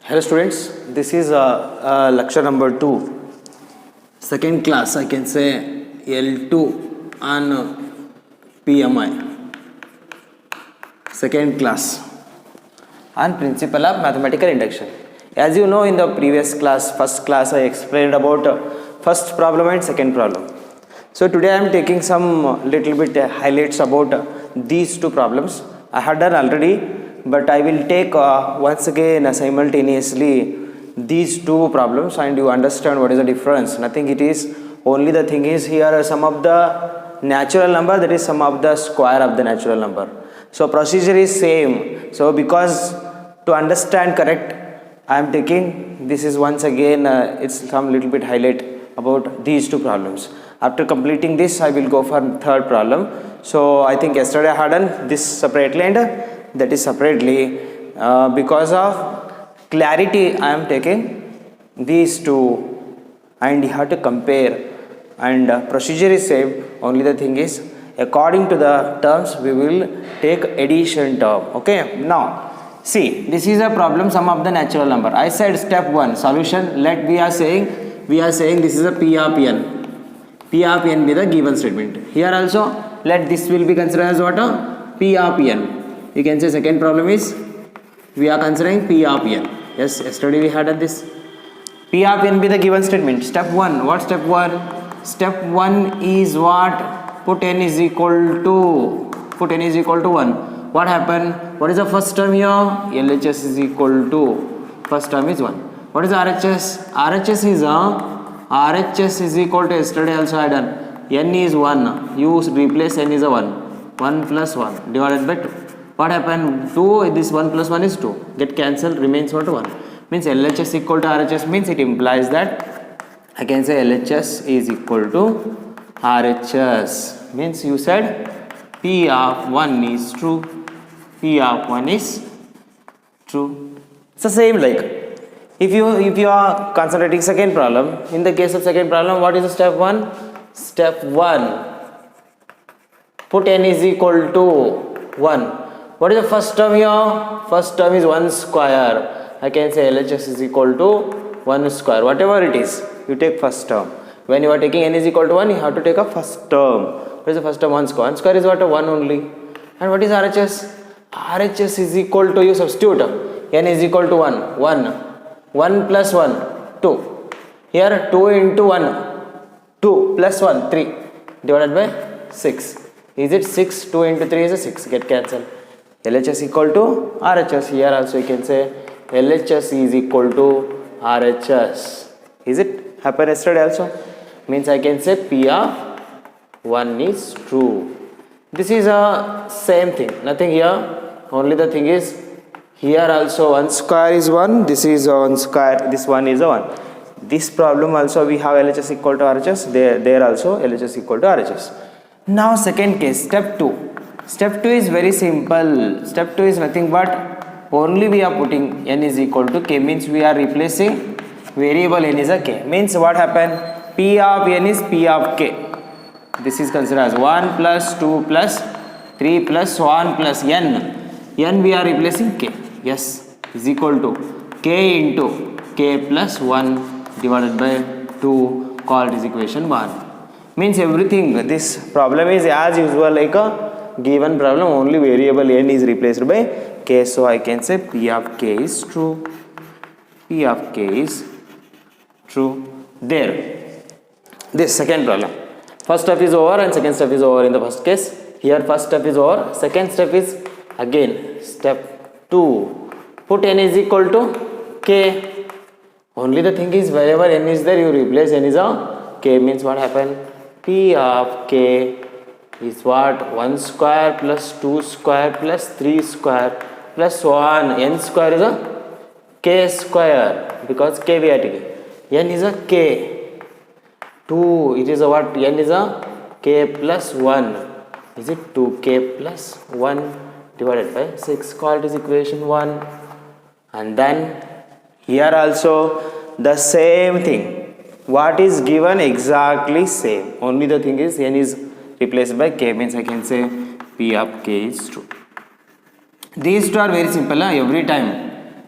Hello students, this is lecture number 2, second class. I can say L2 on PMI, second class on principle of mathematical induction. As you know, in the previous class, first class, I explained about first problem and second problem. So today I am taking some little bit highlights about these two problems. I had done already, but I will take once again simultaneously these two problems, and you understand what is the difference. Nothing it is, only the thing is here sum of the natural number, that is sum of the square of the natural number. So procedure is same. So because to understand correct, I am taking this is once again it's some little bit highlight about these two problems. After completing this, I will go for third problem. So I think yesterday I had done this separately and that is separately. Because of clarity, I am taking these two and you have to compare, and procedure is same, only the thing is according to the terms we will take addition term. Okay, now see, this is a problem sum of the natural number. I said step 1 solution. Let we are saying this is a P of n. P of n be the given statement. Here also let this will be considered as what? P of n. You can say second problem is we are considering P of n. Yes, yesterday we had this. P of n be the given statement. Step 1. What step 1? Step 1 is what? Put n is equal to 1. What happened? What is the first term here? LHS is equal to first term is 1. What is RHS? RHS is equal to yesterday also I done. N is 1. You replace n is a 1. 1 plus 1 divided by 2. What happened? 2, this 1 plus 1 is 2. Get cancelled, remains what? 1. Means LHS equal to RHS means it implies that I can say LHS is equal to RHS. Means you said P of 1 is true. P of 1 is true. It's the same like if you are concentrating second problem. In the case of second problem, what is the step 1? Step 1. Put n is equal to 1. What is the first term here? First term is 1 square. I can say LHS is equal to 1 square. Whatever it is, you take first term. When you are taking n is equal to 1, you have to take a first term. What is the first term? 1 square. 1 square is what? 1 only. And what is RHS? RHS is equal to, you substitute, n is equal to 1. 1 plus 1, 2. Here 2 into 1, 2 plus 1, 3 divided by 6. Is it 6? 2 into 3 is a 6. Get cancelled. LHS equal to RHS. Here also you can say LHS is equal to RHS. Is it happened yesterday also? Means I can say P of 1 is true. This is a same thing. Nothing here. Only the thing is here also 1 square is 1. This is 1 square. This one is a 1. This problem also we have LHS equal to RHS. There also LHS equal to RHS. Now second case, step 2. Step 2 is very simple. Step 2 is nothing but only we are putting n is equal to k, means we are replacing variable n is a k. Means what happened? P of n is P of k. This is considered as 1 plus 2 plus 3 plus 1 plus n. N we are replacing k. Yes, is equal to k into k plus 1 divided by 2. Called is equation 1. Means everything, this problem is as usual like a given problem, only variable n is replaced by k. So I can say P of k is true. P of k is true. There. This second problem. First step is over and second step is over in the first case. Here first step is over. Second step is again step 2. Put n is equal to k. Only the thing is wherever n is there, you replace n is a k. Means what happened? P of k is what? 1 square plus 2 square plus 3 square plus 1. N square is a k square because k we are taking. N is a k. 2, it is a what? N is a k plus 1. Is it 2k plus 1 divided by 6? Called is equation 1. And then here also the same thing. What is given exactly same. Only the thing is n is replaced by k, means I can say P of k is true. These two are very simple. Every time,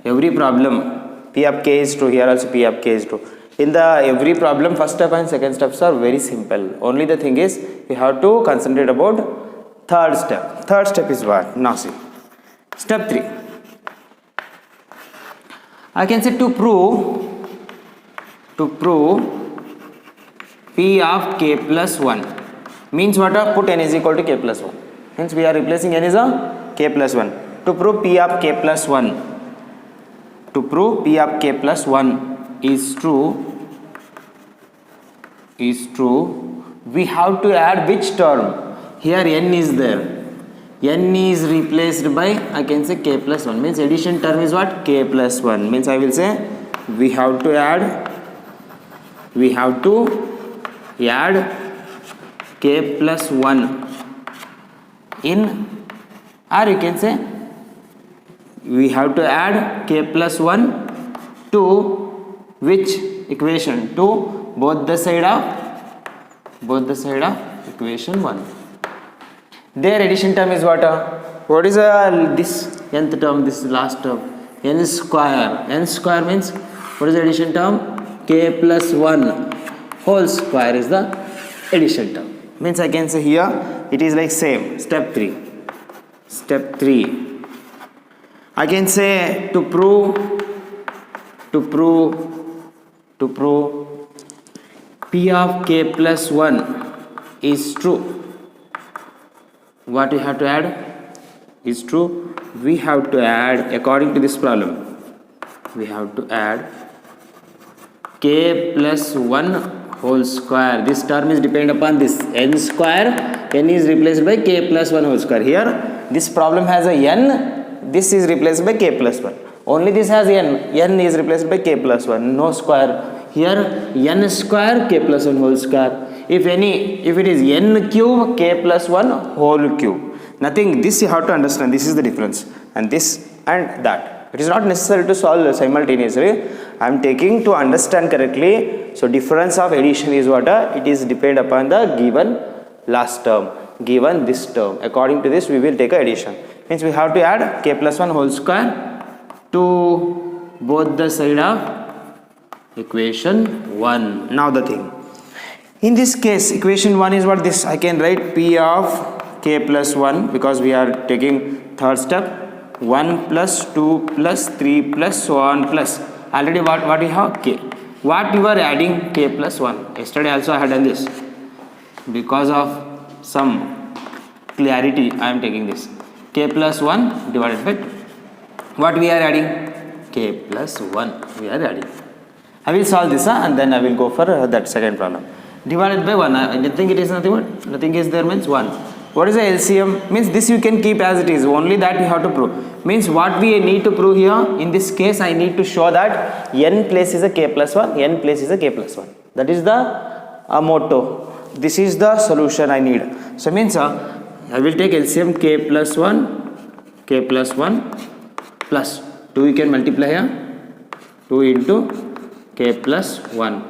every problem P of k is true. Here also P of k is true. In the every problem, first step and second steps are very simple. Only the thing is we have to concentrate about third step. Third step is what? Now see. Step 3. I can say to prove P of k plus 1 means what? Put n is equal to k plus 1. Hence we are replacing n is a k plus 1. To prove P of k plus 1, to prove P of k plus 1 is true, we have to add which term? Here n is there. N is replaced by, I can say k plus 1, means addition term is what? K plus 1, means I will say we have to add k plus 1 in, or you can say we have to add k plus 1 to which equation? To both the side of equation 1. Their addition term is what? What is this nth term, this last term? N square. N square means what is the addition term? K plus 1 whole square is the addition term. Means I can say here it is like same. Step 3. I can say to prove P of k plus 1 is true. What we have to add is true. We have to add, according to this problem, we have to add k plus 1 whole square. This term is depend upon this n square. N is replaced by k plus 1 whole square. Here this problem has a n. This is replaced by k plus 1. Only this has n. N is replaced by k plus 1. No square. Here n square k plus 1 whole square. If it is n cube k plus 1 whole cube. Nothing. This you have to understand. This is the difference. And this and that. It is not necessary to solve simultaneously. I am taking to understand correctly. So difference of addition is what? It is depend upon the given last term, given this term. According to this we will take addition. Means we have to add k plus 1 whole square to both the side of equation 1. Now the thing. In this case equation 1 is what? This I can write P of k plus 1 because we are taking third step. 1 plus 2 plus 3 plus so on plus. Already what we have? K. What you are adding? K plus 1. Yesterday also I had done this. Because of some clarity I am taking this. K plus 1 divided by 2. What we are adding? K plus 1 we are adding. I will solve this and then I will go for that second problem. Divided by 1. I think it is nothing but nothing is there means 1. What is the LCM? Means this you can keep as it is. Only that you have to prove. Means what we need to prove here, in this case I need to show that n place is a k plus 1, n place is a k plus 1. That is the motto. This is the solution I need. So means I will take LCM k plus 1 plus 2 you can multiply here. 2 into k plus 1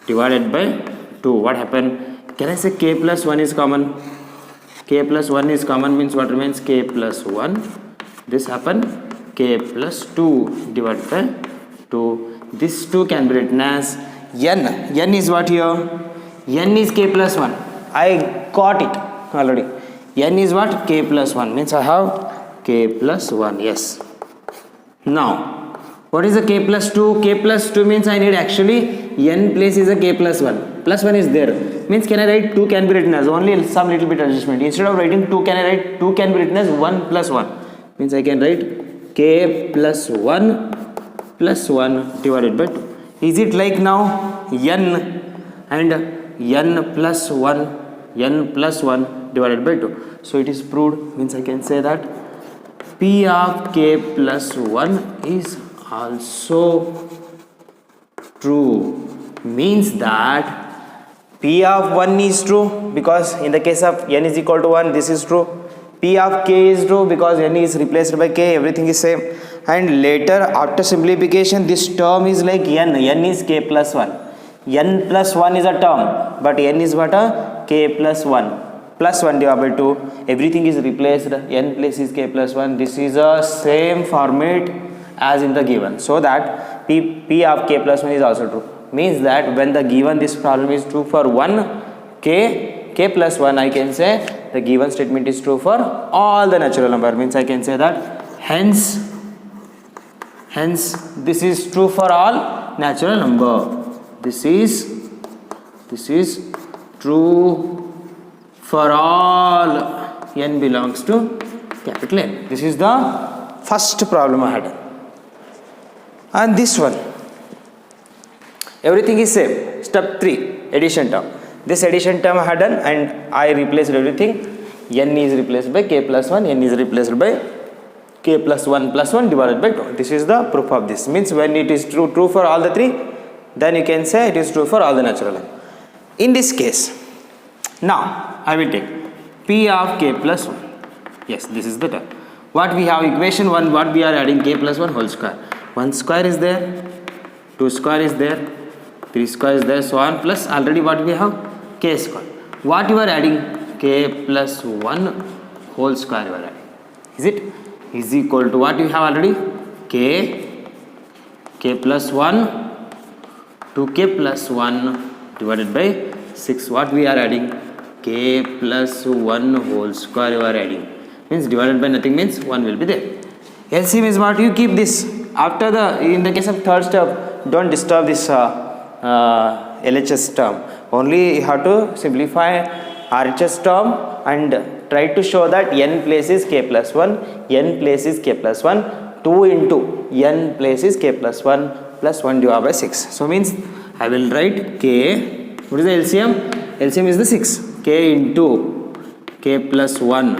divided by 2. What happened? Can I say k plus 1 is common? K plus 1 is common means what remains? K plus 1. This happened k plus 2 divided by 2. This 2 can be written as n. N is what here? N is k plus 1. I got it already. N is what? K plus 1 means I have k plus 1. Yes. Now what is the k plus 2? K plus 2 means I need actually n place is a k plus 1. Plus 1 is there. Means can I write 2 can be written as only some little bit adjustment. Instead of writing 2 can I write 2 can be written as 1 plus 1. Means I can write k plus 1 plus 1 divided by 2. Is it like now n and n plus 1 divided by 2. So it is proved. Means I can say that P of k plus 1 is also true. Means that P of 1 is true because in the case of n is equal to 1 this is true. P of k is true because n is replaced by k, everything is same. And later after simplification this term is like n is k plus 1. N plus 1 is a term but n is what? K plus 1. Plus 1 divided by 2. Everything is replaced. N place is k plus 1. This is a same format as in the given. So that P of k plus 1 is also true. Means that when the given this problem is true for one k plus 1, I can say the given statement is true for all the natural number. Means I can say that hence this is true for all natural number. This is true for all n belongs to capital N. This is the first problem I had. And this one, everything is same. Step 3, addition term. This addition term I had done and I replaced everything. N is replaced by k plus 1, n is replaced by k plus 1 divided by 2. This is the proof of this. Means when it is true for all the three, then you can say it is true for all the natural number. In this case, now I will take P of k plus 1. Yes, this is the term. What we have equation 1, what we are adding k plus 1 whole square. 1 square is there, 2 square is there, 3 square is there, so on, plus already what we have k square. What you are adding? K plus 1 whole square you are adding. Is it? Is equal to what you have already? K plus 1 2k plus 1 divided by 6. What we are adding? K plus 1 whole square you are adding. Means divided by nothing means 1 will be there. LCM is what you keep this. After in the case of third step, don't disturb this LHS term. Only you have to simplify RHS term and try to show that n places k plus 1, n places k plus 1, 2 into n places k plus 1 plus 1 divided by 6. So means I will write k, what is the LCM? LCM is the 6. K into k plus 1,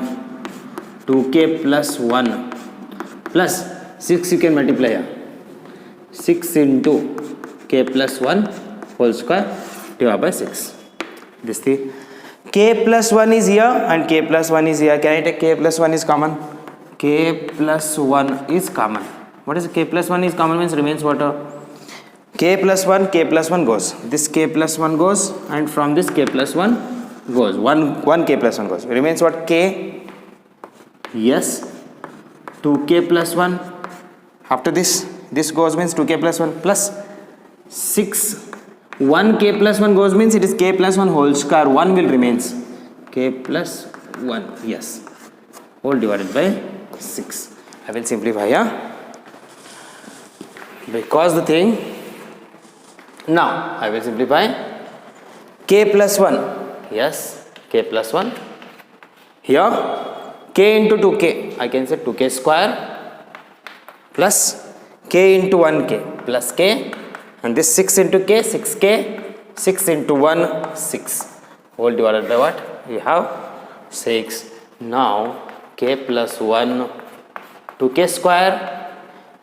2k plus 1 plus 6 you can multiply here. 6 into k plus 1 whole square divided by 6. This thing. K plus 1 is here and k plus 1 is here. Can I take k plus 1 is common? K plus 1 is common. What is k plus 1 is common means remains what? K plus 1 goes. This k plus 1 goes and from this k plus 1 goes. 1 k plus 1 goes. Remains what? K. Yes. 2k plus 1. After this goes means 2k plus 1 plus 6. 1k plus 1 goes means it is k plus 1 whole square. 1 will remains. K plus 1. Yes. Whole divided by 6. I will simplify here. Because the thing. Now I will simplify. K plus 1. Yes. K plus 1. Here. K into 2k. I can say 2k square plus k into 1k plus k. And this 6 into k, 6k, 6 into 1, 6. Whole divided by what? We have 6. Now, k plus 1, 2k square,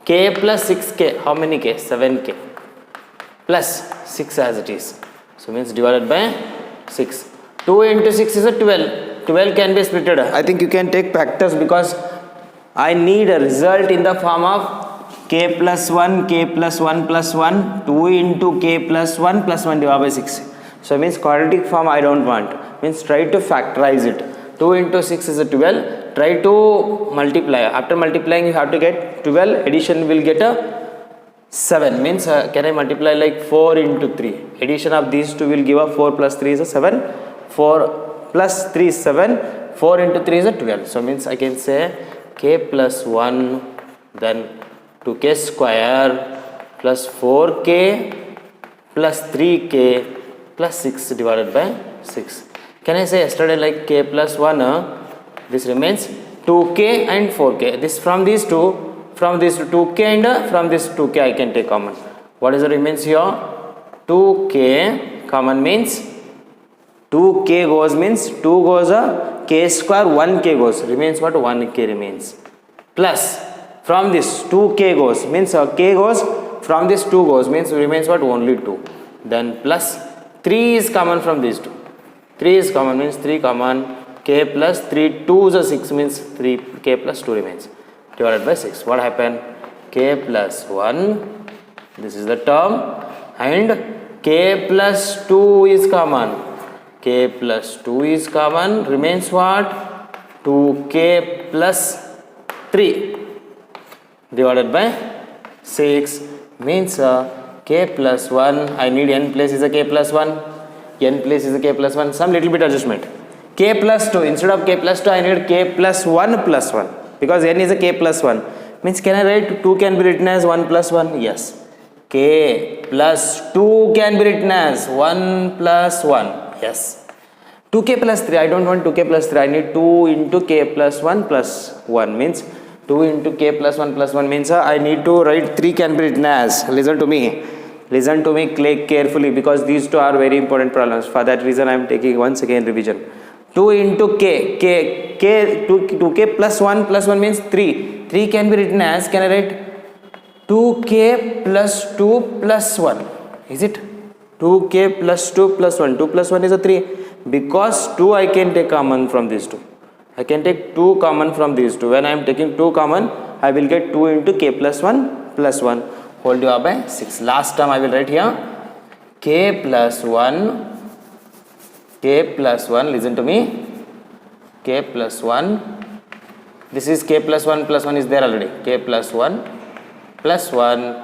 k plus 6k. How many k? 7k. Plus 6 as it is. So, means divided by 6. 2 into 6 is a 12. 12 can be splitted. I think you can take factors because I need a result in the form of k plus 1, k plus 1 plus 1, 2 into k plus 1 plus 1 divided by 6. So, means quadratic form I don't want. Means try to factorize it. 2 into 6 is a 12. Try to multiply. After multiplying you have to get 12. Addition will get a 7. Means can I multiply like 4 into 3. Addition of these two will give a 4 plus 3 is a 7. 4 plus 3 is 7. 4 into 3 is a 12. So, means I can say k plus 1 then 2k square plus 4k plus 3k plus 6 divided by 6. Can I say yesterday like k plus 1, this remains 2k and 4k. This from these two 2k and from this 2k I can take common. What is the remains here? 2k common means 2k goes means 2 goes a k square 1k goes. Remains what? 1k remains. Plus from this 2k goes means k goes from this 2 goes means remains what? Only 2. Then plus 3 is common from these two. 3 is common means 3 common. K plus 3 2 is a 6 means 3 k plus 2 remains divided by 6. What happened? K plus 1 this is the term and k plus 2 is common. K plus 2 is common remains what? 2k plus 3 divided by 6. means k plus 1, I need n place is a k plus 1, n place is a k plus 1, some little bit adjustment. K plus 2, instead of k plus 2, I need k plus 1 plus 1, because n is a k plus 1. Means can I write 2 can be written as 1 plus 1? Yes. K plus 2 can be written as 1 plus 1. Yes. 2k plus 3, I don't want 2k plus 3, I need 2 into k plus 1 plus 1, means 2 into k plus 1 plus 1 means I need to write 3 can be written as, listen to me click carefully, because these two are very important problems. For that reason I am taking once again revision. 2 into k 2k plus 1 means 3 can be written as, can I write 2k plus 2 plus 1, is it 2k plus 2 plus 1, 2 plus 1 is a 3, because 2 I can take common from these two, I can take 2 common from these two. When I am taking 2 common, I will get 2 into k plus 1 plus 1 whole divided by 6. Last term I will write here k plus 1, listen to me, k plus 1, this is k plus 1 is there already, k plus 1 plus 1,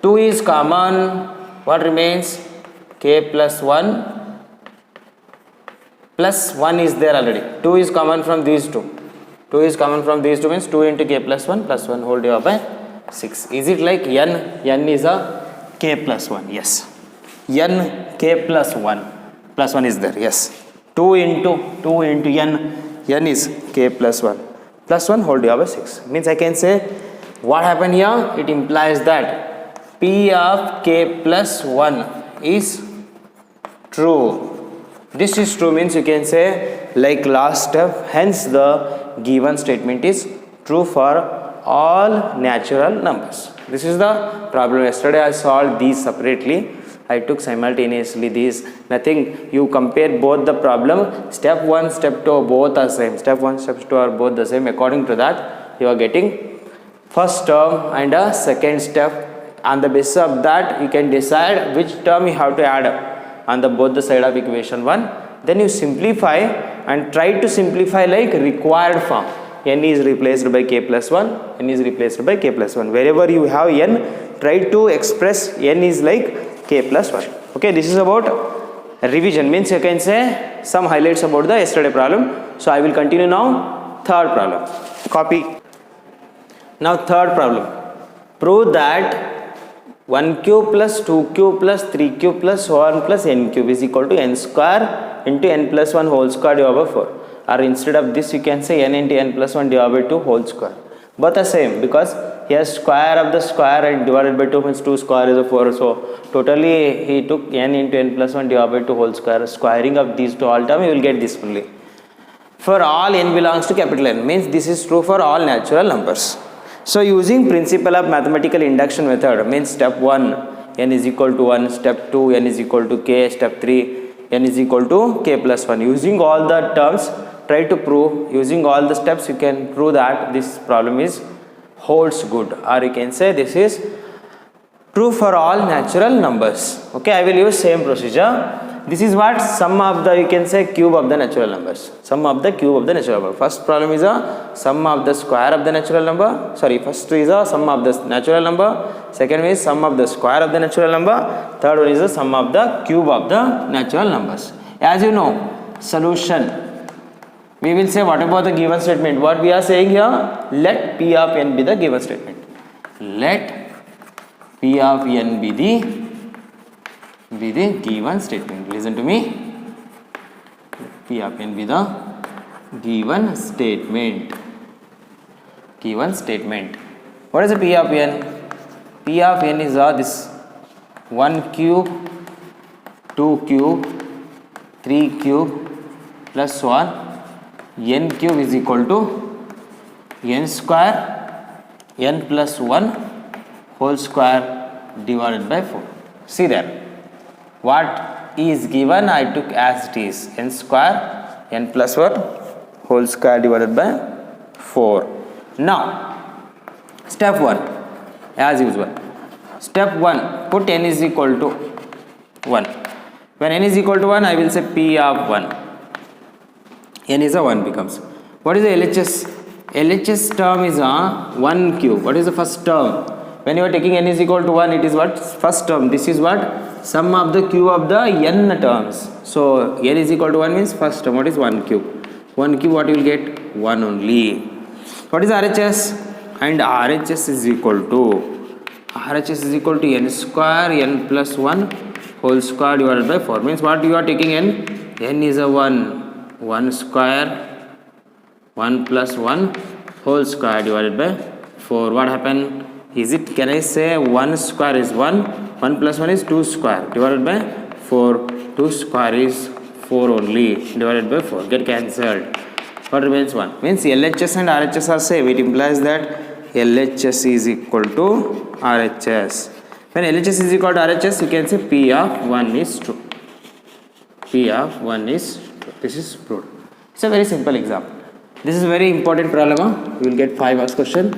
2 is common, what remains, k plus 1 plus 1 is there already, 2 is common from these two, means 2 into k plus 1 whole divided by 6. Is it like n is a k plus 1? Yes. N k plus 1 is there, yes. 2 into n is k plus 1 whole divided by 6. Means I can say what happened here, it implies that p of k plus 1 is true. This is true means you can say like last step, hence the given statement is true for all natural numbers. This is the problem. Yesterday I solved these separately, I took simultaneously these, nothing, you compare both the problem, step 1 step 2 both are same, step 1 step 2 are both the same, according to that you are getting first term and a second step. On the basis of that you can decide which term you have to add up on the both the side of equation 1, then you simplify and try to simplify like required form. N is replaced by k plus 1, n is replaced by k plus 1. Wherever you have n, try to express n is like k plus 1. Okay, this is about revision, means you can say some highlights about the yesterday problem. So I will continue now. Third problem, copy. Now third problem, prove that 1 cube plus 2 cube plus 3 cube plus 1 plus n cube is equal to n square into n plus 1 whole square divided by 4. Or instead of this you can say n into n plus 1 divided by 2 whole square. Both are same, because here square of the square and divided by 2 means 2 square is a 4. So totally he took n into n plus 1 divided by 2 whole square. Squaring of these two all term you will get this fully. For all n belongs to capital N, means this is true for all natural numbers. So using principle of mathematical induction method, means step 1 n is equal to 1, step 2 n is equal to k, step 3 n is equal to k plus 1. Using all the terms, try to prove, using all the steps you can prove that this problem is holds good, or you can say this is true for all natural numbers. Okay, I will use same procedure. This is what sum of the, you can say cube of the natural numbers, sum of the cube of the natural number. First problem is a sum of the square of the natural number, sorry, first is a sum of the natural number, second is sum of the square of the natural number, third one is the sum of the cube of the natural numbers. As you know, solution, we will say what about the given statement. What we are saying here, let p of n be the given statement, let p of n be the given statement. Listen to me, p of n be the given statement. What is the p of n? P of n is this 1 cube, 2 cube, 3 cube plus 1, n cube is equal to n square, n plus 1 whole square divided by 4. See there, what is given I took as it is, n square, n plus 1 whole square divided by 4. Now step 1, as usual, step 1, put n is equal to 1. When n is equal to 1, I will say p of 1, n is a 1 becomes. What is the LHS? LHS term is a 1 cube. What is the first term? When you are taking n is equal to 1, it is what? First term. This is what? Sum of the cube of the n terms. So n is equal to 1 means first term. What is 1 cube? 1 cube, what you will get? 1 only. What is RHS? And RHS is equal to n square n plus 1 whole square divided by 4. Means what you are taking n? N is a 1 square 1 plus 1 whole square divided by 4. What happened? Is it, can I say 1 square is 1 plus 1 is 2 square divided by 4. 2 square is 4 only divided by 4. Get cancelled. What remains? 1. Means LHS and RHS are same. It implies that LHS is equal to RHS. When LHS is equal to RHS, you can say P of 1 is true. P of 1 is true. This is proved. It's a very simple example. This is a very important problem. You will get 5 marks question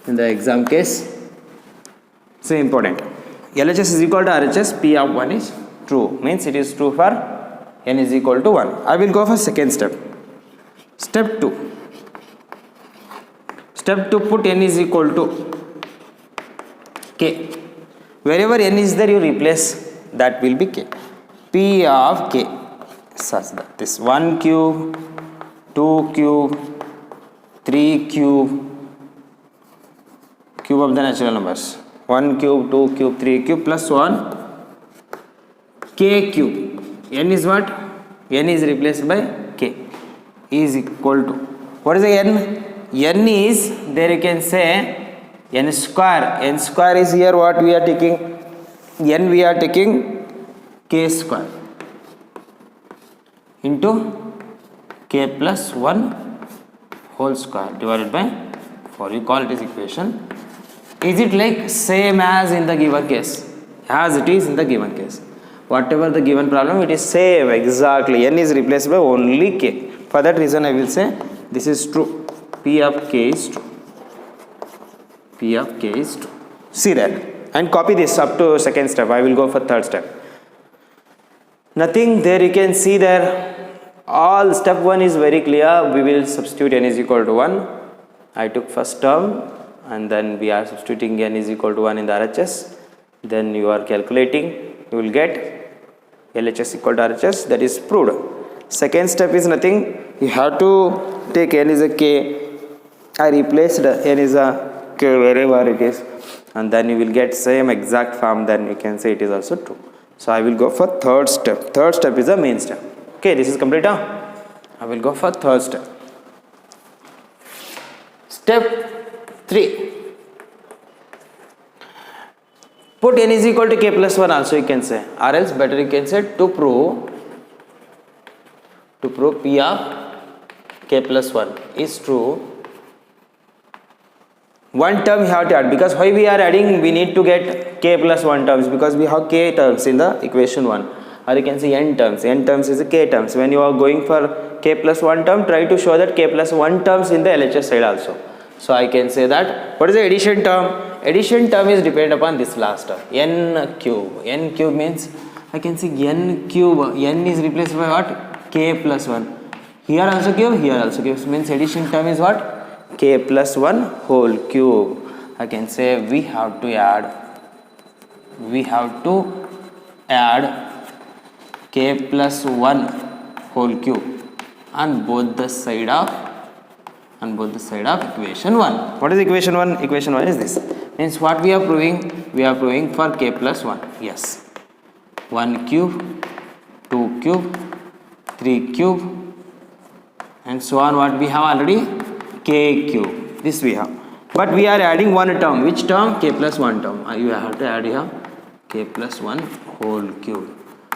in the exam case. So important. LHS is equal to RHS. P of 1 is true. Means it is true for n is equal to 1. I will go for second step. Step 2. Step 2, put n is equal to k. Wherever n is there, you replace, that will be k. P of k such that this 1 cube, 2 cube, 3 cube, cube of the natural numbers, 1 cube, 2 cube, 3 cube plus 1 k cube. N is what? N is replaced by k is equal to, what is the n? N is, there you can say n square. N square is here what we are taking? N we are taking k square into k plus 1 whole square divided by 4. You call it as equation. Is it like same as in the given case? As it is in the given case. Whatever the given problem, it is same exactly. N is replaced by only k. For that reason, I will say this is true. P of k is true. P of k is true. See that and copy this up to second step. I will go for third step. Nothing there, you can see there. All step 1 is very clear. We will substitute n is equal to 1. I took first term and then we are substituting n is equal to 1 in the RHS. Then you are calculating. You will get LHS equal to RHS. That is proved. Second step is nothing. You have to take n is a k. I replaced n is a k wherever it is, and then you will get same exact form. Then you can say it is also true. So I will go for third step. Third step is the main step. Okay, this is complete. I will go for third step. Step 3. Put n is equal to k plus 1 also you can say, or else better you can say to prove P of k plus 1 is true. One term you have to add, because why we are adding, we need to get k plus 1 terms, because we have k terms in the equation 1, or you can say n terms. N terms is the k terms. When you are going for k plus 1 term, try to show that k plus 1 terms in the LHS side also. So I can say that, what is the addition term? Addition term is dependent upon this last term, n cube. N cube means, I can say n cube, n is replaced by what? K plus 1. Here also cube, here also cube. Means addition term is what? K plus 1 whole cube. I can say we have to add k plus 1 whole cube on both the side of equation 1. What is equation 1? Equation 1 is this. Means what we are proving? We are proving for k plus 1. Yes. 1 cube, 2 cube, 3 cube, and so on. What we have already? K cube. This we have. But we are adding one term. Which term? K plus 1 term. You have to add here k plus 1 whole cube.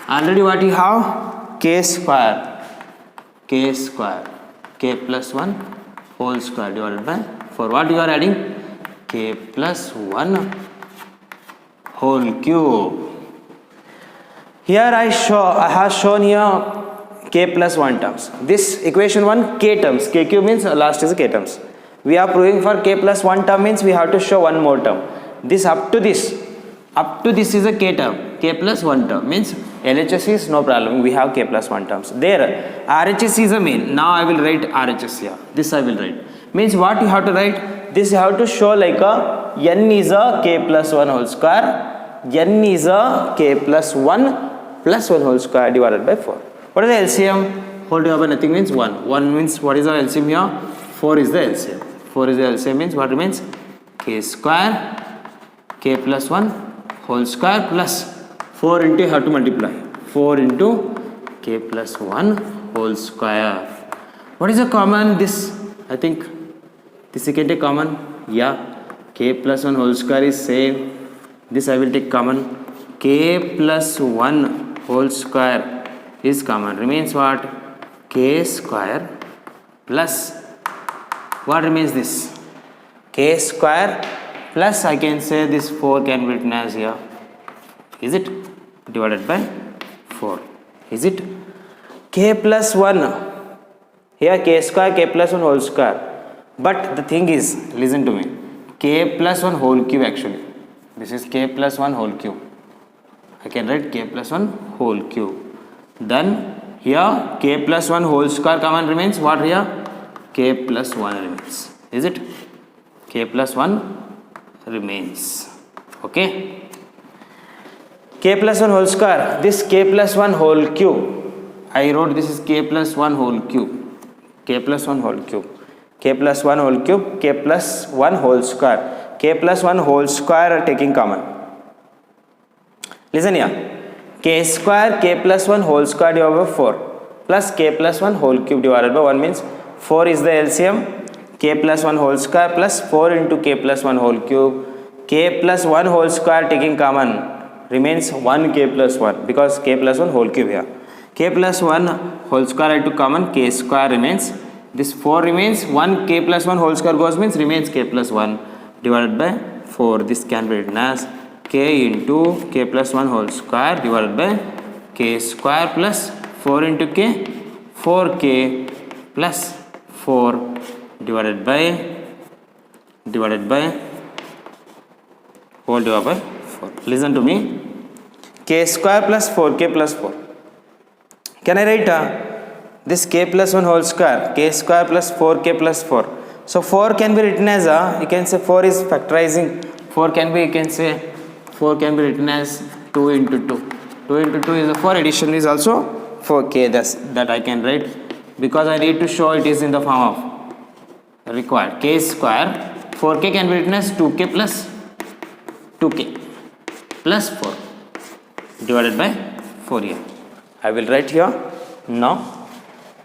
Already what you have? K square. K plus 1 whole square divided by 4. What you are adding? K plus 1 whole cube. Here I have shown here k plus 1 terms. This equation 1 k terms. K cube means last is k terms. We are proving for k plus 1 term means we have to show one more term. This up to this is a k term. K plus 1 term means LHS is no problem. We have k plus 1 terms. There RHS is a main. Now I will write RHS here. This I will write. Means what you have to write? This you have to show like a n is a k plus 1 whole square. N is a k plus 1 plus 1 whole square divided by 4. What is the LCM? Whole divided by nothing means 1. 1 means what is the LCM here? 4 is the LCM. 4 is the LCM means what remains? K square k plus 1 whole square plus 4 into you have to multiply. 4 into k plus 1 whole square. What is the common? This I think this you can take common. Yeah, k plus 1 whole square is same. This I will take common. K plus 1 whole square is common. Remains what? K square plus what remains this? K square plus I can say this 4 can be written as here. Is it? Divided by 4. Is it? K plus 1. Here k square k plus 1 whole square. But the thing is, listen to me. K plus 1 whole cube actually. This is k plus 1 whole cube. I can write k plus 1 whole cube. Then here k plus 1 whole square common remains. What here? K plus 1 remains. Is it? K plus 1 remains. Okay. K plus 1 whole square. This k plus 1 whole cube. I wrote this is k plus 1 whole cube. K plus 1 whole cube. K plus 1 whole cube. K plus 1 whole square. K plus 1 whole square are taking common. Listen here. K square k plus 1 whole square divided by 4 plus k plus 1 whole cube divided by 1 means 4 is the LCM. K plus 1 whole square plus 4 into k plus 1 whole cube. K plus 1 whole square taking common remains 1 k plus 1 because k plus 1 whole cube here. K plus 1 whole square I took common. K square remains. This 4 remains. 1 k plus 1 whole square goes means remains k plus 1 divided by 4. This can be written as k into k plus 1 whole square divided by k square plus 4 into k 4k plus 4 divided by whole divided by 4. Listen to me. K square plus 4k plus 4. Can I write this k plus 1 whole square? K square plus 4k plus 4. So 4 can be written as you can say 4 is factorizing. 4 can be, you can say 4 can be written as 2 into 2. 2 into 2 is a 4. Addition is also 4k. That I can write because I need to show it is in the form of required. K square 4k can be written as 2k plus 2k plus 4 divided by 4 here. I will write here. Now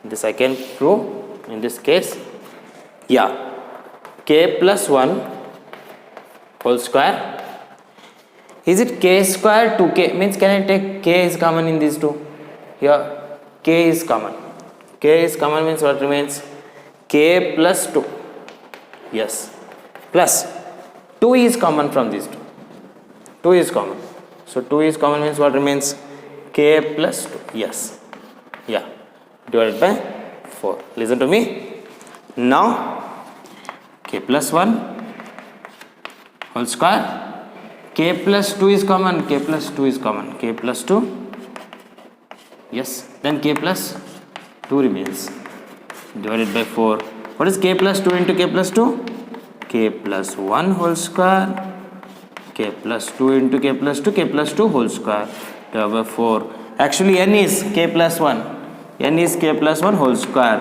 this I can prove in this case. Yeah, k plus 1 whole square. Is it k square 2k? Means can I take k is common in these two? Here k is common. K is common means what remains? K plus 2. Yes. Plus 2 is common from these two. 2 is common. So 2 is common means what remains? K plus 2. Yes. Yeah. Divided by 4. Listen to me. Now k plus 1 whole square. K plus 2 is common. K plus 2 is common. K plus 2. Yes. Then k plus 2 remains. Divided by 4. What is k plus 2 into k plus 2? K plus 1 whole square. K plus 2 into k plus 2. K plus 2 whole square. Divided by 4. Actually n is k plus 1. N is k plus 1 whole square.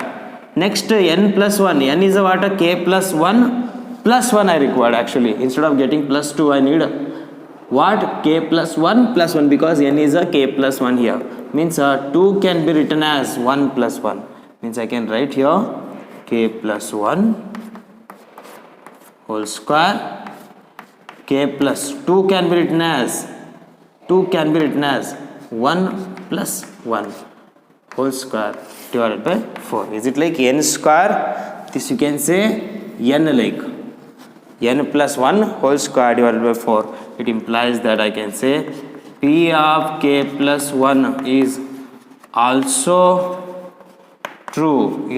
Next n plus 1. N is a what? K plus 1 plus 1 I required actually. Instead of getting plus 2 I need what? K plus 1 plus 1 because n is a k plus 1 here. Means 2 can be written as 1 plus 1. Means I can write here k plus 1 whole square. K plus 2 can be written as 1 plus 1 whole square divided by 4. Is it like n square? This you can say n like n plus 1 whole square divided by 4. It implies that I can say P of k plus 1 is also true.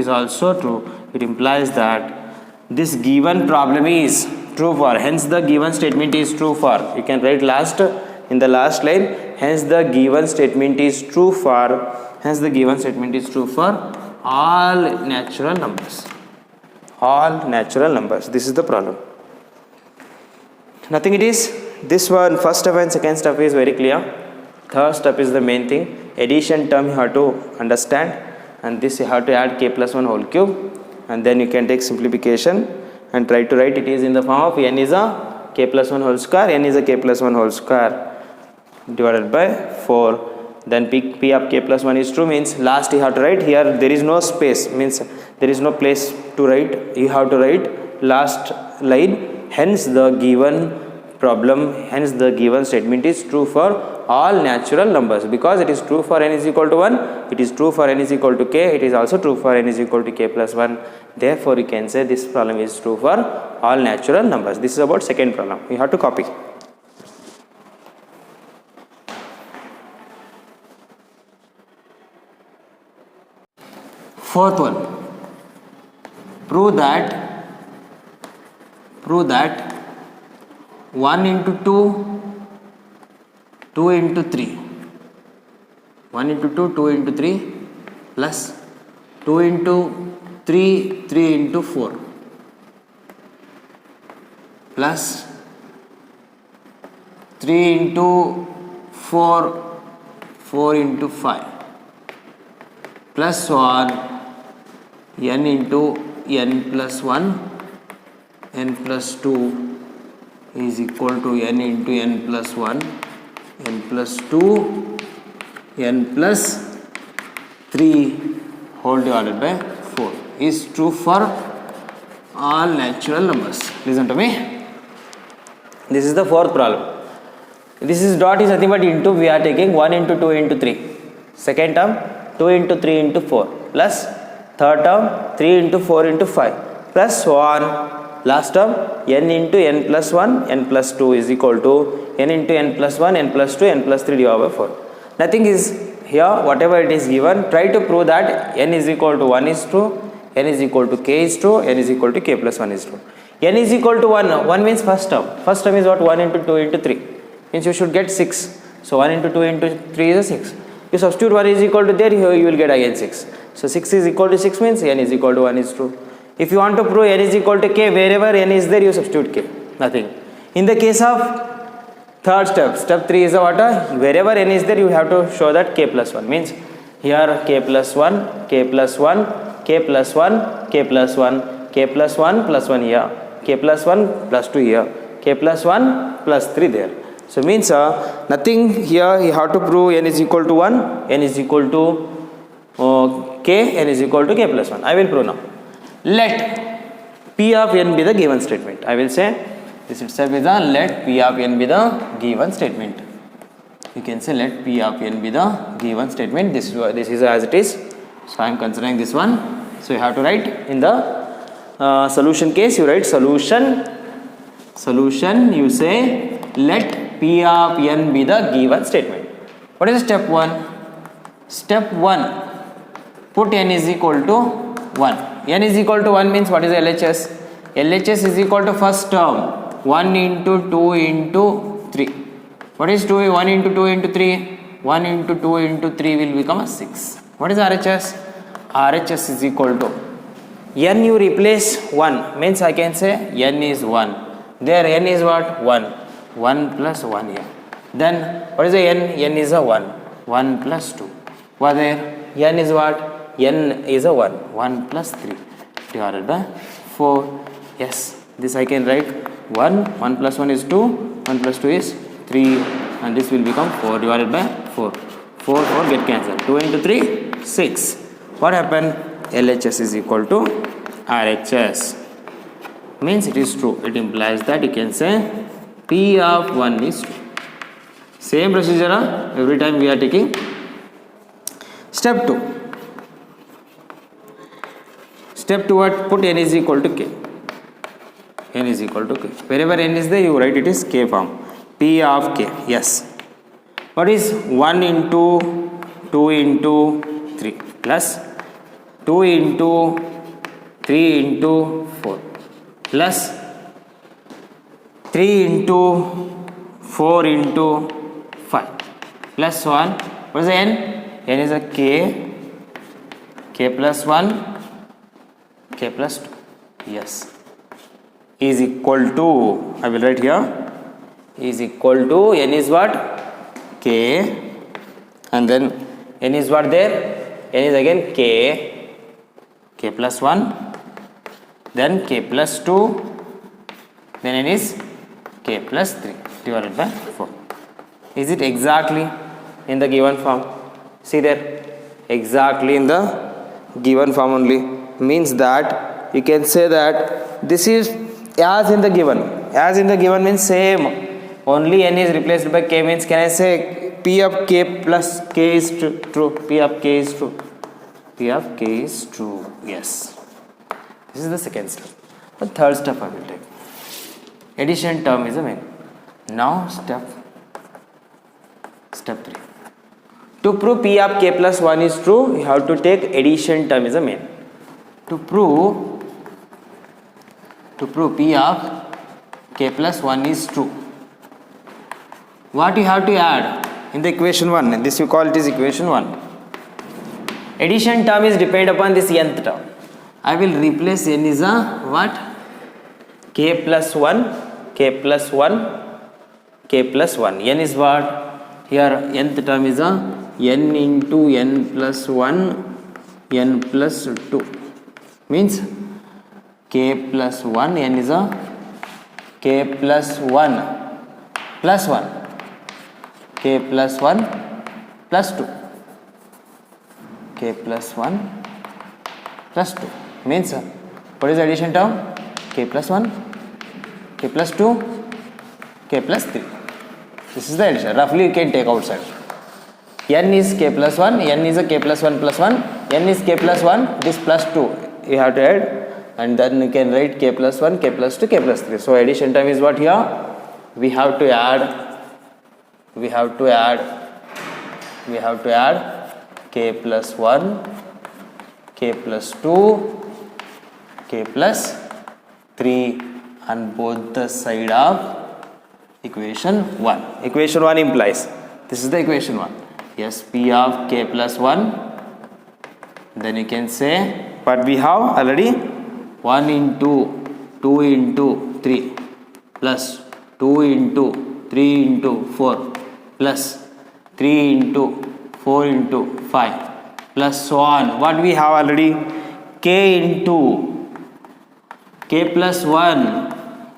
It implies that this given problem is true for. Hence the given statement is true for. You can write in the last line. Hence the given statement is true for. All natural numbers. This is the problem. Nothing it is. This one, first step and second step is very clear. Third step is the main thing. Addition term you have to understand, and this you have to add k plus 1 whole cube, and then you can take simplification and try to write it is in the form of n is a k plus 1 whole square, n is a k plus 1 whole square divided by 4. Then p of k plus 1 is true, means last you have to write here. There is no space, means there is no place to write. You have to write last line. Hence the given problem, hence the given statement is true for all natural numbers, because it is true for n is equal to 1, it is true for n is equal to k, it is also true for n is equal to k plus 1. Therefore, you can say this problem is true for all natural numbers. This is about second problem. You have to copy. Fourth one, prove that 1 into 2, 2 into 3, 1 into 2, 2 into 3 plus 2 into 3, 3 into 4 plus 3 into 4, 4 into 5 plus 1 n into n plus 1 n plus 2 is equal to n into n plus 1 n plus 2 n plus 3 whole divided by 4 is true for all natural numbers. Listen to me. This is the fourth problem. This is dot is nothing but into, we are taking 1 into 2 into 3. Second term 2 into 3 into 4 plus third term 3 into 4 into 5 plus 1 last term n into n plus 1 n plus 2 is equal to n into n plus 1 n plus 2 n plus 3 divided by 4. Nothing is here, whatever it is given, try to prove that n is equal to 1 is true, n is equal to k is true, n is equal to k plus 1 is true. N is equal to 1, 1 means first term. First term is what? 1 into 2 into 3, means you should get 6. So 1 into 2 into 3 is a 6. You substitute 1 is equal to there, here you will get again 6. So 6 is equal to 6 means n is equal to 1 is true. If you want to prove n is equal to k, wherever n is there, you substitute k. Nothing. In the case of third step, step 3 is a what? Wherever n is there, you have to show that k plus 1. Means here k plus 1, k plus 1, k plus 1, k plus 1, k plus 1 plus 1 here, k plus 1 plus 2 here, k plus 1 plus 3 there. So means nothing here, you have to prove n is equal to 1, n is equal to k, n is equal to k plus 1. I will prove now. Let p of n be the given statement. I will say this itself is a let p of n be the given statement. You can say let p of n be the given statement. This is as it is. So I am considering this one. So you have to write in the solution case. You write solution. You say let p of n be the given statement. What is step 1? Step 1. Put n is equal to 1. N is equal to 1 means what is LHS? LHS is equal to first term 1 into 2 into 3. What is 2? 1 into 2 into 3? 1 into 2 into 3 will become a 6. What is RHS? RHS is equal to n you replace 1 means I can say n is 1. There n is what? 1. 1 plus 1 here. Then what is the n? N is a 1. 1 plus 2. What there? N is what? N is a 1. 1 plus 3 divided by 4. Yes, this I can write 1. 1 plus 1 is 2. 1 plus 2 is 3. And this will become 4 divided by 4. 4 get cancelled. 2 into 3, 6. What happened? LHS is equal to RHS. Means it is true. It implies that you can say P of 1 is true. Same procedure every time we are taking. Step 2. Step 2 what? Put n is equal to k. N is equal to k. Wherever n is there, you write it is k form. P of k. Yes. What is 1 into 2 into 3 plus 2 into 3 into 4 plus 3 into 4 into 5 plus 1. What is the n? N is a k plus 1, k plus 2. Yes. Is equal to, I will write here, is equal to n is what? K, and then n is what there? N is again k plus 1, then k plus 2, then n is k plus 3 divided by 4. Is it exactly in the given form? See there, exactly in the given form only. Means that you can say that this is as in the given. As in the given means same. Only n is replaced by k, means can I say p of k plus k is true? P of k is true. P of k is true. Yes. This is the second step. The third step I will take. Addition term is the main. Now step 3. To prove p of k plus 1 is true, you have to take addition term is the main. To prove p of k plus 1 is true, what you have to add in the equation 1? This you call it is equation 1. Addition term is depend upon this nth term. I will replace n is a what? K plus 1, k plus 1, k plus 1. N is what? Here nth term is a n into n plus 1, n plus 2. Means k plus 1, n is a k plus 1 plus 1, k plus 1 plus 2, k plus 1 plus 2. Means what is the addition term? K plus 1, k plus 2, k plus 3. This is the addition. Roughly you can take outside. N is k plus 1, n is a k plus 1 plus 1, n is k plus 1, this plus 2 you have to add, and then you can write k plus 1, k plus 2, k plus 3. So addition term is what here? We have to add k plus 1, k plus 2, k plus 3 on both the side of equation 1. Equation 1 implies, this is the equation 1. Yes, p of k plus 1, then you can say what we have already, 1 into 2 into 3 plus 2 into 3 into 4 plus 3 into 4 into 5 plus so on. What we have already? K into k plus 1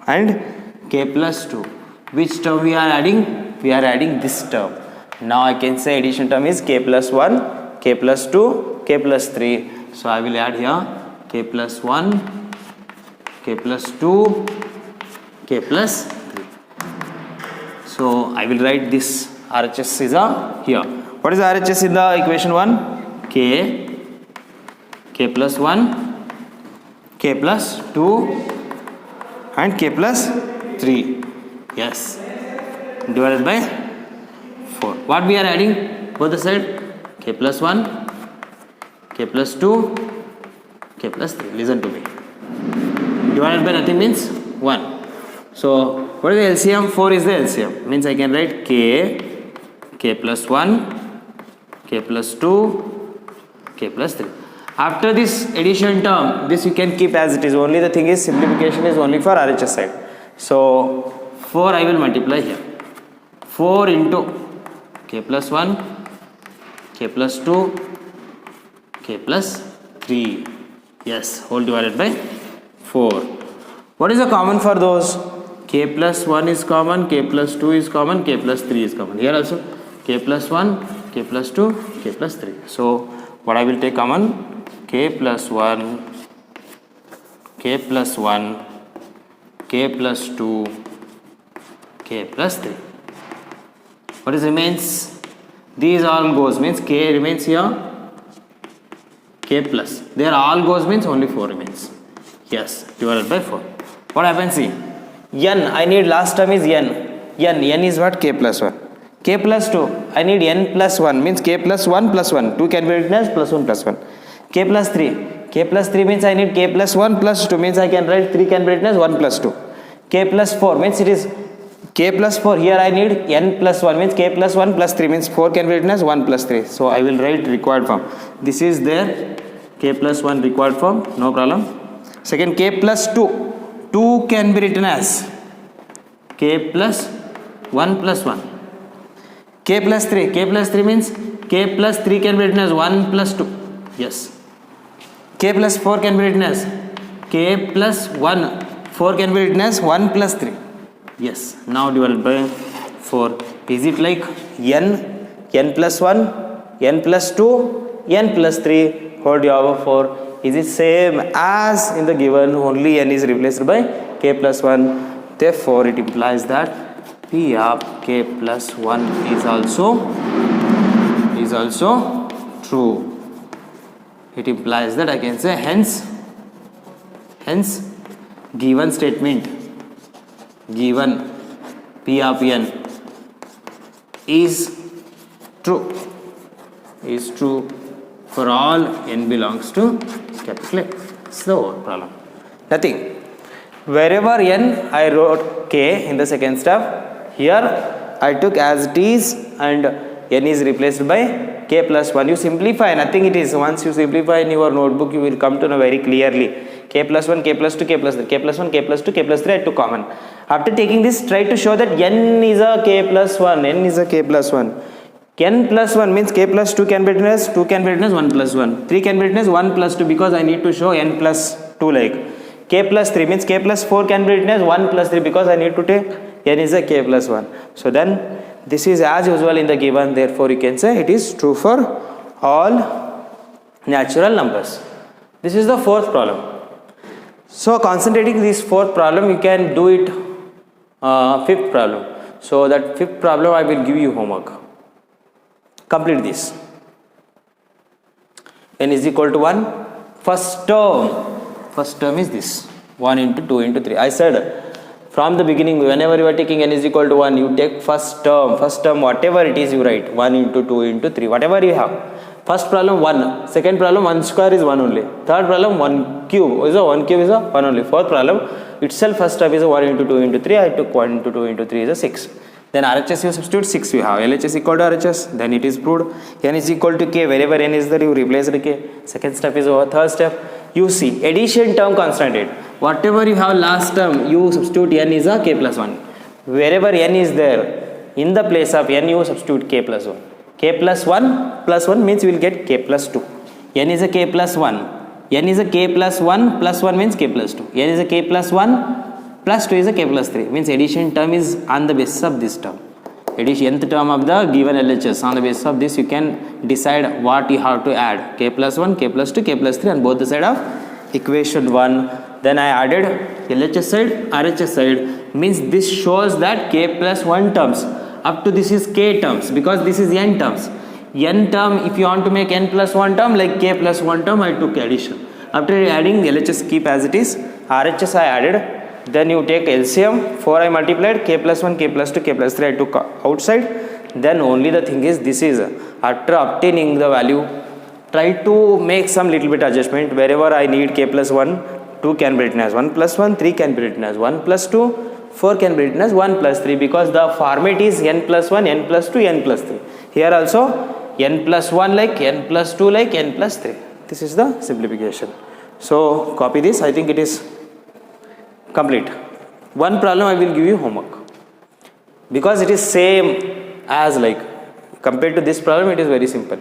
and k plus 2. Which term we are adding? We are adding this term. Now I can say addition term is k plus 1, k plus 2, k plus 3. So I will add here k plus 1, k plus 2, k plus 3. So I will write this RHS is here. What is RHS in the equation 1? K plus 1, k plus 2 and k plus 3. Yes, divided by 4. What we are adding both the side? K plus 1, k plus 2, k plus 3. Listen to me. Divided by nothing means 1. So what is the LCM? 4 is the LCM. Means I can write k plus 1, k plus 2, k plus 3. After this addition term, this you can keep as it is. Only the thing is simplification is only for RHS side. So 4 I will multiply here. 4 into k plus 1, k plus 2, k plus 3. Yes, whole divided by 4. What is the common for those? K plus 1 is common, k plus 2 is common, k plus 3 is common. Here also k plus 1, k plus 2, k plus 3. So what I will take common? K plus 1, k plus 1, k plus 2, k plus 3. What is remains? These all goes means k remains here, k plus. There all goes means only 4 remains. Yes, divided by 4. What happens? See, n I need last term is n. N is what? K plus 1. K plus 2 I need n plus 1 means k plus 1 plus 1. 2 can be written as plus 1 plus 1. K plus 3. K plus 3 means I need k plus 1 plus 2 means I can write 3 can be written as 1 plus 2. K plus 4 means it is k plus 4. Here I need n plus 1 means k plus 1 plus 3 means 4 can be written as 1 plus 3. So I will write required form. This is there, k plus 1 required form, no problem. Second, k plus 2. 2 can be written as k plus 1 plus 1. K plus 3. K plus 3 means K plus 3 can be written as 1 plus 2. Yes. K plus 4 can be written as K plus 1. 4 can be written as 1 plus 3. Yes. Now divided by 4. Is it like n plus 1, n plus 2, n plus 3 whole divided by 4? Is it same as in the given, only n is replaced by K plus 1. Therefore, it implies that P of K plus 1 is also true. It implies that I can say hence given statement, given P of n is true for all n belongs to capital A. It's the whole problem. Nothing. Wherever n I wrote k in the second step. Here I took as it is and n is replaced by k plus 1. You simplify, nothing it is. Once you simplify in your notebook, you will come to know very clearly. K plus 1, k plus 2, k plus 3, k plus 1, k plus 2, k plus 3 I took common. After taking this, try to show that n is a k plus 1. N is a k plus 1. N plus 1 means k plus 2 can be written as 2 can be written as 1 plus 1. 3 can be written as 1 plus 2 because I need to show n plus 2 like. K plus 3 means k plus 4 can be written as 1 plus 3 because I need to take n is a k plus 1. So then this is as usual in the given, therefore you can say it is true for all natural numbers. This is the fourth problem. So concentrating this fourth problem, you can do it fifth problem. So that fifth problem I will give you homework. Complete this. N is equal to 1. First term is this 1 into 2 into 3. I said from the beginning, whenever you are taking n is equal to 1, you take first term whatever it is you write 1 into 2 into 3, whatever you have. First problem 1, second problem 1 square is 1 only, third problem 1 cube is a 1 cube is a 1 only, fourth problem itself first term is a 1 into 2 into 3, I took 1 into 2 into 3 is a 6. Then RHS you substitute 6 you have, LHS equal to RHS, then it is proved. N is equal to K, wherever N is there you replace the K. Second step is over. Third step, you see addition term constanted. Whatever you have last term, you substitute N is a K plus 1. Wherever N is there, in the place of N you substitute K plus 1. K plus 1 means you will get K plus 2. N is a K plus 1. N is a K plus 1 plus 1 means K plus 2. N is a K plus 1 plus 2 is a k plus 3, means addition term is on the basis of this term. Nth term of the given LHS, on the basis of this you can decide what you have to add. K plus 1, k plus 2, k plus 3 on both the side of equation 1. Then I added LHS side, RHS side, means this shows that k plus 1 terms. Up to this is k terms because this is n terms. N term, if you want to make n plus 1 term like k plus 1 term, I took addition. After adding LHS keep as it is, RHS I added. Then you take LCM, 4 I multiplied, k plus 1, k plus 2, k plus 3 I took outside. Then only the thing is this is, after obtaining the value, try to make some little bit adjustment. Wherever I need k plus 1, 2 can be written as 1 plus 1, 3 can be written as 1 plus 2, 4 can be written as 1 plus 3 because the format is n plus 1, n plus 2, n plus 3. Here also n plus 1 like, n plus 2 like, n plus 3. This is the simplification. So copy this, I think it is complete. One problem I will give you homework because it is same as like compared to this problem it is very simple.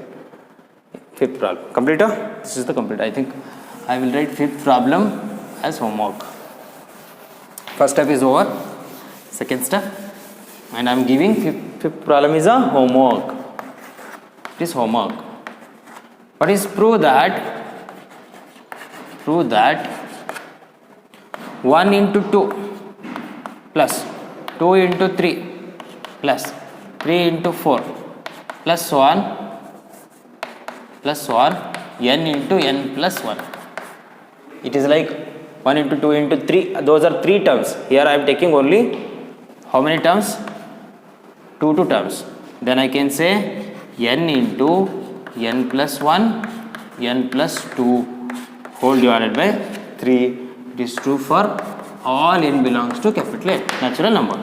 Fifth problem complete. This is the complete. I think I will write fifth problem as homework. First step is over, second step, and I am giving fifth problem is a homework. It is homework. What is prove that 1 into 2 plus 2 into 3 plus 3 into 4 plus so on n into n plus 1. It is like 1 into 2 into 3, those are 3 terms. Here I am taking only how many terms? 2 terms. Then I can say n into n plus 1, n plus 2 whole divided by 3. It is true for all n belongs to capital A, natural number.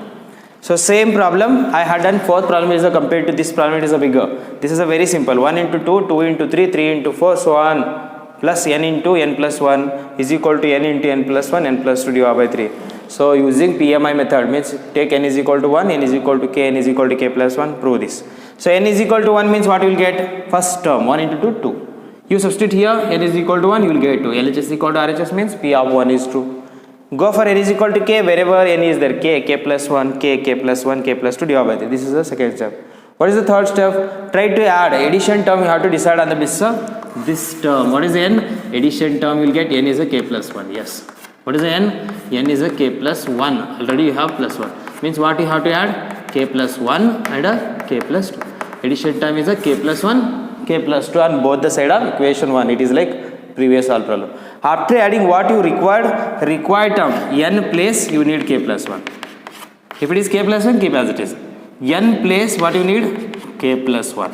So same problem I had done. Fourth problem is compared to this problem it is a bigger. This is a very simple 1 into 2, 2 into 3, 3 into 4 so on plus n into n plus 1 is equal to n into n plus 1, n plus 2 divided by 3. So using PMI method means take n is equal to 1, n is equal to k, n is equal to k plus 1, prove this. So n is equal to 1 means what you will get? First term 1 into 2, 2. You substitute here, n is equal to 1, you will get 2. LHS equal to RHS means P of 1 is true. Go for n is equal to k, wherever n is there, k plus 1, k plus 1, k plus 2 divided by 3. This is the second step. What is the third step? Try to add addition term, you have to decide on the basis of this term. What is n? Addition term you will get n is a k plus 1. Yes. What is the n? N is a k plus 1. Already you have plus 1. Means what you have to add? K plus 1 and a k plus 2. Addition term is a k plus 1, k plus 2 on both the side of equation 1. It is like previous solved problem. After adding what you required term n place you need k plus 1. If it is k plus 1, keep as it is. N place what you need? K plus 1.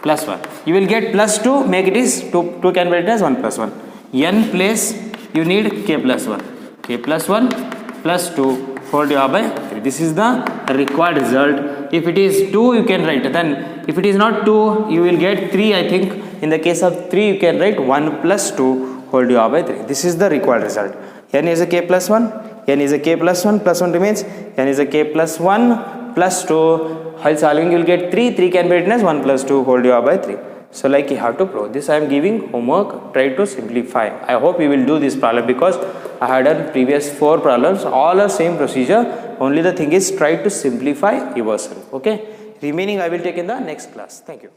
Plus 1. You will get plus 2, make it is 2 can be written as 1 plus 1. N place you need k plus 1. K plus 1 plus 2 whole divided by 3. This is the required result. If it is 2 you can write. Then if it is not 2 you will get 3 I think. In the case of 3 you can write 1 plus 2 whole divided by 3. This is the required result. N is a k plus 1. N is a k plus 1. Plus 1 remains. N is a k plus 1 plus 2. While solving you will get 3. 3 can be written as 1 plus 2 whole divided by 3. So like you have to prove this. I am giving homework. Try to simplify. I hope you will do this problem because I had done previous 4 problems. All are same procedure. Only the thing is try to simplify yourself. Okay. Remaining I will take in the next class. Thank you.